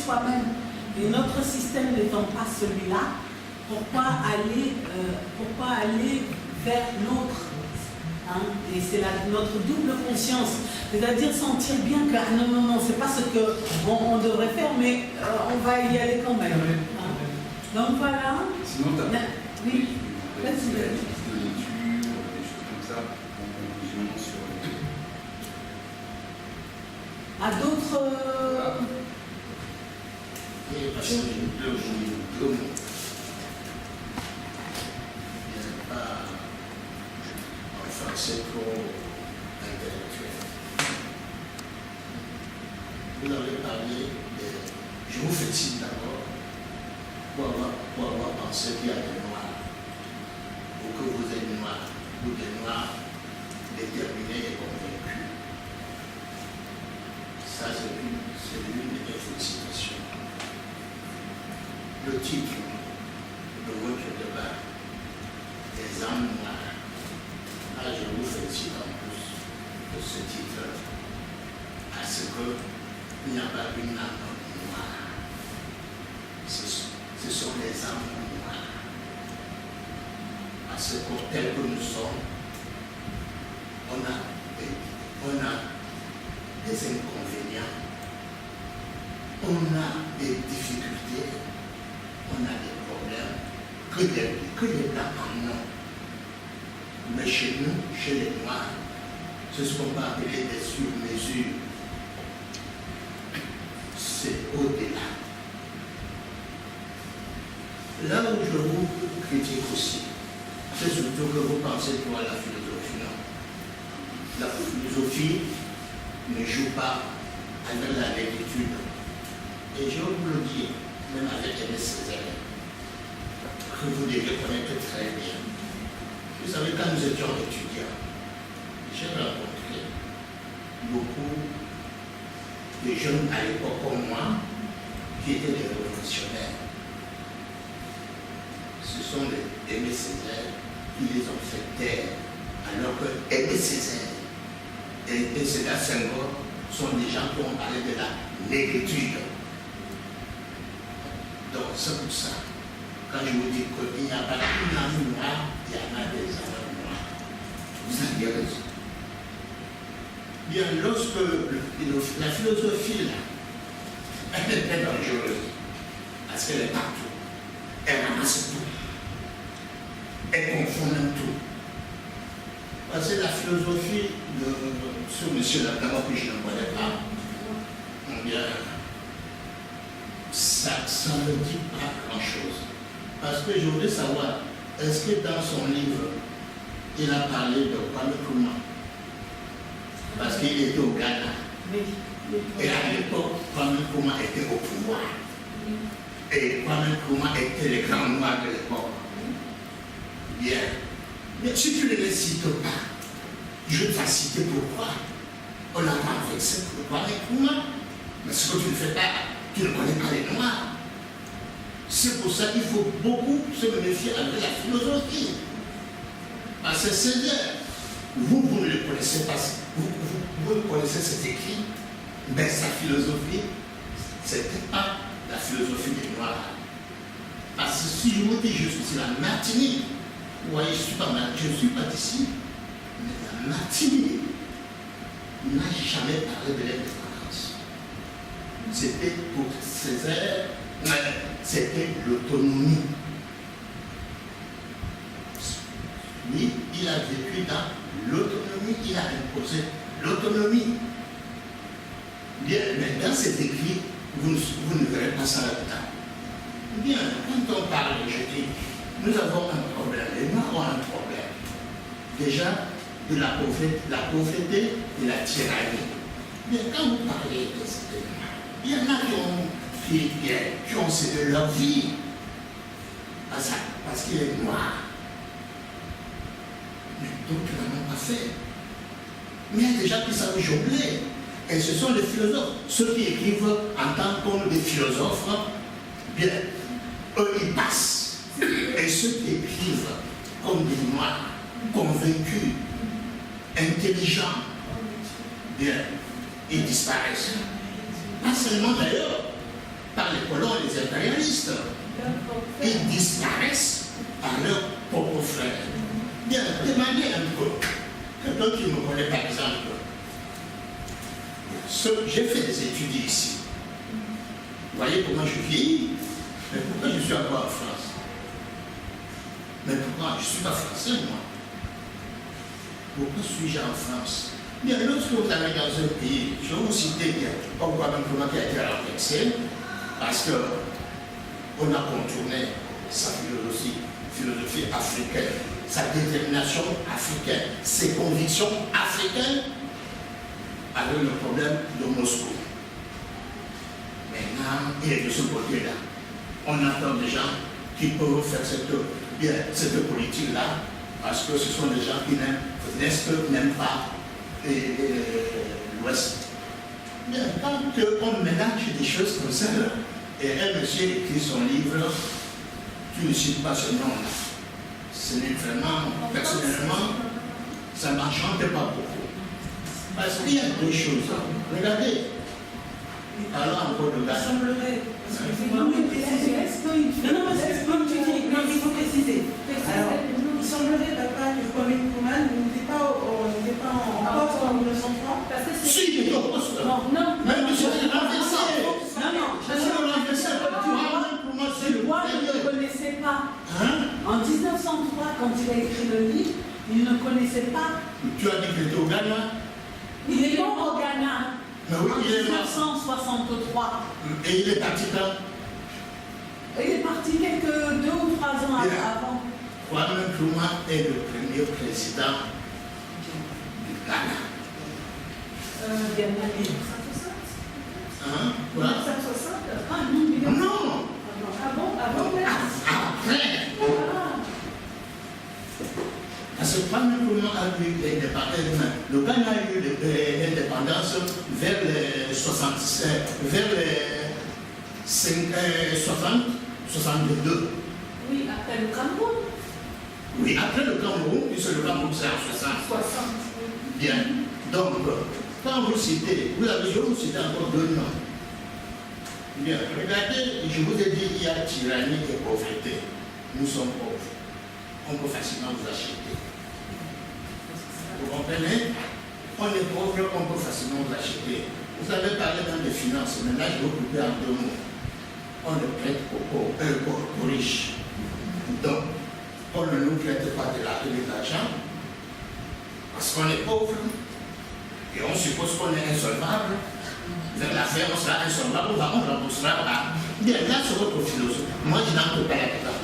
soi-même. Et notre système n'étant pas celui-là, pourquoi aller vers l'autre, hein? Et c'est notre double conscience, c'est-à-dire sentir bien que non, c'est pas ce qu'on devrait faire, mais on va y aller quand même. Hein? Donc voilà. Sinon, tu as oui. Des pistes de lecture, des choses comme ça, en conclusion sur À d'autres. Oui, parce que deux mots. Il n'y a pas en français trop intellectuel. Vous avez parlé de. Je vous félicite d'abord pour avoir pensé qu'il y a des noirs, ou que vous êtes noirs, ou des noirs déterminés et convaincus. Ça, c'est l'une de mes félicitations. Le titre de votre débat, les âmes noires. Là, je vous félicite en plus de ce titre, parce qu'il n'y a pas une âme noire. Ce sont les âmes noires. Parce que tel que nous sommes, on a des inconvénients, on a des difficultés, on a des problèmes que les blancs en ont. Mais chez nous, chez les noirs, c'est ce qu'on va appeler des sur-mesures. C'est au-delà. Là où je vous critique aussi, c'est surtout que vous pensez pour la philosophie. Non. La philosophie ne joue pas avec la lecture. Et je vous le dis, même avec Aimé Césaire, que vous devez connaître très bien. Vous savez, quand nous étions étudiants, j'ai rencontré beaucoup de jeunes à l'époque comme moi qui étaient des révolutionnaires. Ce sont les Aimé Césaire qui les ont fait taire, alors que Aimé Césaire et Sédar Senghor sont des gens qui ont parlé de la négritude. Donc c'est pour ça, quand je vous dis qu'il n'y a pas une âme noire, il y en a des âmes noires. Vous avez raison. Bien, lorsque la philosophie, là, elle est très dangereuse, parce qu'elle est partout. Elle ramasse tout. Elle confond même tout. Parce que la philosophie de ce monsieur-là, d'abord que je ne connais pas, bien, ça ne dit pas grand-chose. Parce que je voulais savoir, est-ce que dans son livre, il a parlé de Kwame Nkrumah? Parce qu'il était au Ghana. Et à l'époque, Kwame Nkrumah était au pouvoir. Et Kwame Nkrumah était le grand noir de l'époque. Bien. Mais si tu ne les cites pas, je vais te citer pourquoi. On n'a pas vexé pour Kwame Nkrumah. Mais ce que tu ne fais pas, tu ne connais pas les noirs. C'est pour ça qu'il faut beaucoup se méfier avec la philosophie. Parce que Césaire, vous ne le connaissez pas, vous connaissez cet écrit, mais sa philosophie, ce n'était pas la philosophie des Noirs. Parce que si je vous dis, je suis la Martinique, vous voyez, je ne suis pas d'ici, mais la Martinique n'a jamais parlé de l'indépendance. C'était pour Césaire, c'était l'autonomie. Lui, il a vécu dans l'autonomie, il a imposé l'autonomie. Bien, mais dans cet écrit, vous ne verrez pas ça là-dedans. Bien, quand on parle, je dis, nous avons un problème, les Noirs ont un problème. Déjà, de la pauvreté et la tyrannie. Bien, quand vous parlez de ces Noirs, il y en a qui ont cédé leur vie parce qu'il est noir. Mais d'autres ne l'ont pas fait. Mais il y a des gens qui savent jongler. Et ce sont les philosophes. Ceux qui écrivent en tant que des philosophes, bien, eux, ils passent. Et ceux qui écrivent comme des noirs, convaincus, intelligents, bien, ils disparaissent. Pas seulement d'ailleurs, Ils disparaissent par leurs propres frères. Bien, demandez un peu. Quelqu'un qui me connaît par exemple, j'ai fait des études ici. Vous voyez comment je vieillis? Mais pourquoi je suis encore en France? Mais pourquoi je ne suis pas français, moi? Pourquoi suis-je en France? Bien, lorsque vous allez dans un pays, je vais vous citer comme comment qui a été renversé, parce qu'on a contourné sa philosophie africaine, sa détermination africaine, ses convictions africaines, avec le problème de Moscou. Maintenant, il est de ce côté-là. On entend des gens qui peuvent faire cette politique-là, parce que ce sont des gens qui n'aiment pas l'Ouest. Bien, quand on mélange des choses comme ça, et un monsieur écrit son livre, tu ne cites pas ce nom-là. Ce n'est vraiment, personnellement, ça ne m'enchante pas beaucoup. Parce qu'il y a deux choses. Regardez, alors encore de gaz. Il semblerait, excusez-moi, il faut préciser. Alors, il semblerait, papa, que Kwame Nkrumah n'était pas en poste en 1903. Si, il est au poste. Non. Même monsieur est renversé. Moi, je ne le connaissais pas. En 1903, quand il a écrit le livre, il ne connaissait pas. Tu as dit qu'il était au Ghana? Il est mort au Ghana. Mais oui, En il est mort. 1963. Et il est parti quand? Il est parti quelques 2 ou 3 ans avant. Kwame Nkrumah est le premier président du Ghana. Dernier livre. Voilà. 1960. Ah non, Non. Avant même. Après. Parce que Kwame Nkrumah a eu l'indépendance. Le Ghana a eu l'indépendance vers les 62. Oui, après le Cameroun. Oui, après le Cameroun, puisque le Cameroun c'est en 60. Bien. Donc, quand vous citez, je vais vous citer encore 2 noms. Bien, regardez, je vous ai dit, il y a tyrannie et pauvreté. Nous sommes pauvres. On peut facilement vous acheter. Vous comprenez? On est pauvre, on peut facilement vous acheter. Vous avez parlé dans des finances, maintenant je vais vous couper en 2 mots. On ne prête aux riches. Donc, on ne nous prête pas de l'argent parce qu'on est pauvre et on suppose qu'on est insolvable. Vers la fin, on sera insolvable, on ne remboursera pas. Bien, là, c'est votre philosophie. Moi, je n'entre pas là-dedans.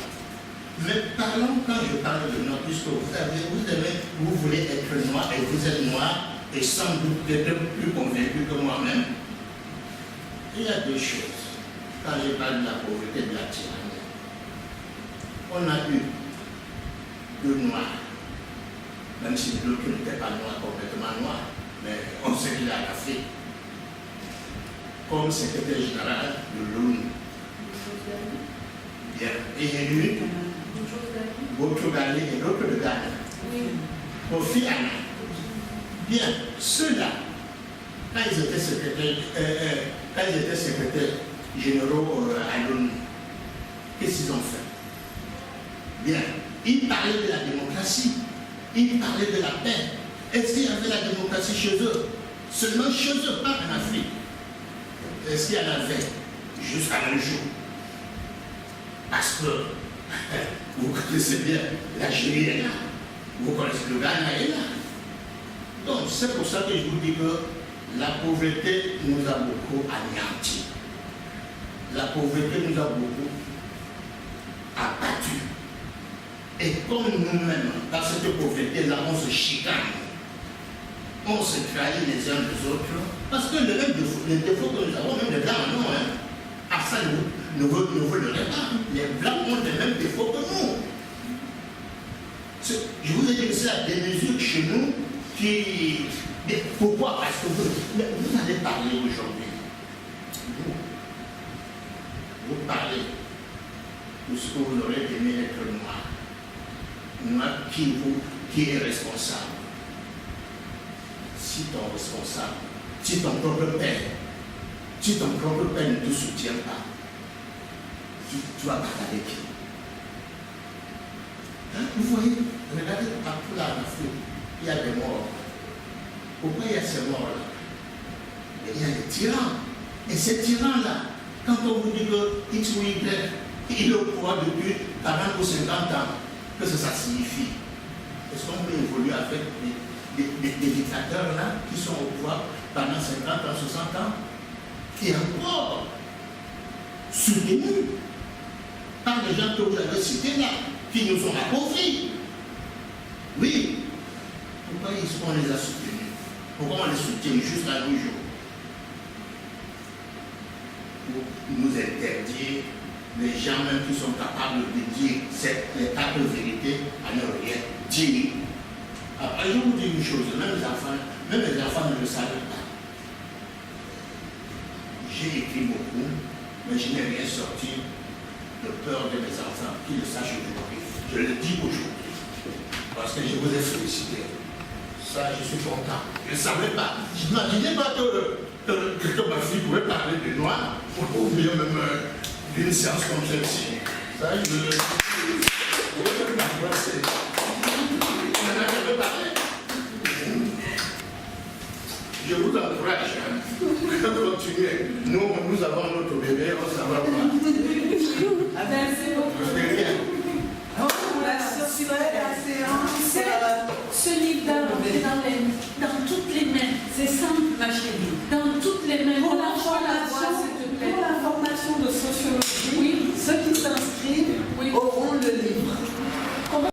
Mais parlons, quand je parle de noir, puisque vous voulez être noir et vous êtes noir et sans doute être plus convaincu que moi-même, il y a 2 choses. Quand je parle de la pauvreté et de la tyrannie, on a eu 2 noirs, même si l'autre n'était pas noir, complètement noir, mais on sait qu'il est en Afrique, comme secrétaire général de l'ONU. Bien, et lui, Boutro-Ghali et l'autre de Ghana. Kofi Annan. Bien, ceux-là, quand ils étaient secrétaires généraux à l'ONU, qu'est-ce qu'ils ont fait? Bien, ils parlaient de la démocratie, ils parlaient de la paix. Est-ce qu'il y avait la démocratie chez eux? Seulement chez eux, pas en Afrique. Est-ce qu'il y en avait jusqu'à un jour? Parce que vous connaissez bien, l'Algérie est là, vous connaissez le Ghana est là. Donc c'est pour ça que je vous dis que la pauvreté nous a beaucoup anéantis. La pauvreté nous a beaucoup abattus. Et comme nous-mêmes, dans cette pauvreté-là, on se chicane, on se trahit les uns les autres, parce que les défauts que nous avons, même les blancs, non, à ça ne vous le pas. Les blancs ont les mêmes défauts que nous. Je vous ai dit que c'est la démesure chez nous qui... Pourquoi? Parce que vous allez parler aujourd'hui. Vous parlez de ce que vous aurez aimé être noir. Noir qui est responsable. Si ton responsable, si ton propre père ne te soutient pas, tu vas parler qui? Hein? Vous voyez, regardez partout là en Afrique, il y a des morts. Pourquoi il y a ces morts-là? Il y a des tyrans. Et ces tyrans-là, quand on vous dit que X ou Y, il est au pouvoir depuis 40 ou 50 ans, qu'est-ce que ça signifie? Est-ce qu'on peut évoluer avec des dictateurs-là qui sont au pouvoir pendant 50 ans, 60 ans, et encore soutenus par les gens que vous avez cités là, qui nous ont appauvris? Oui. Pourquoi on les a soutenus? Pourquoi on les soutient jusqu'à nos jours? Pour nous interdire les gens même qui sont capables de dire les quatre vérités à ne rien dire. Après, je vous dis une chose, même les enfants ne le savent pas. J'ai écrit beaucoup, mais je n'ai rien sorti de peur de mes enfants qui le sachent aujourd'hui. Je le dis aujourd'hui, parce que je vous ai félicité. Ça, je suis content. Je ne savais pas. Je n'imaginais pas que ma fille pouvait parler de noir pour ouvrir même une séance comme celle-ci. Ça, je vais m'embrasser. Je vous encourage à continuer. Nous avons notre bébé, on ne s'en va pas. Merci beaucoup. Ce livre dans toutes les mains. C'est simple, ma chérie. Dans toutes les mains. Pour la formation de sociologie.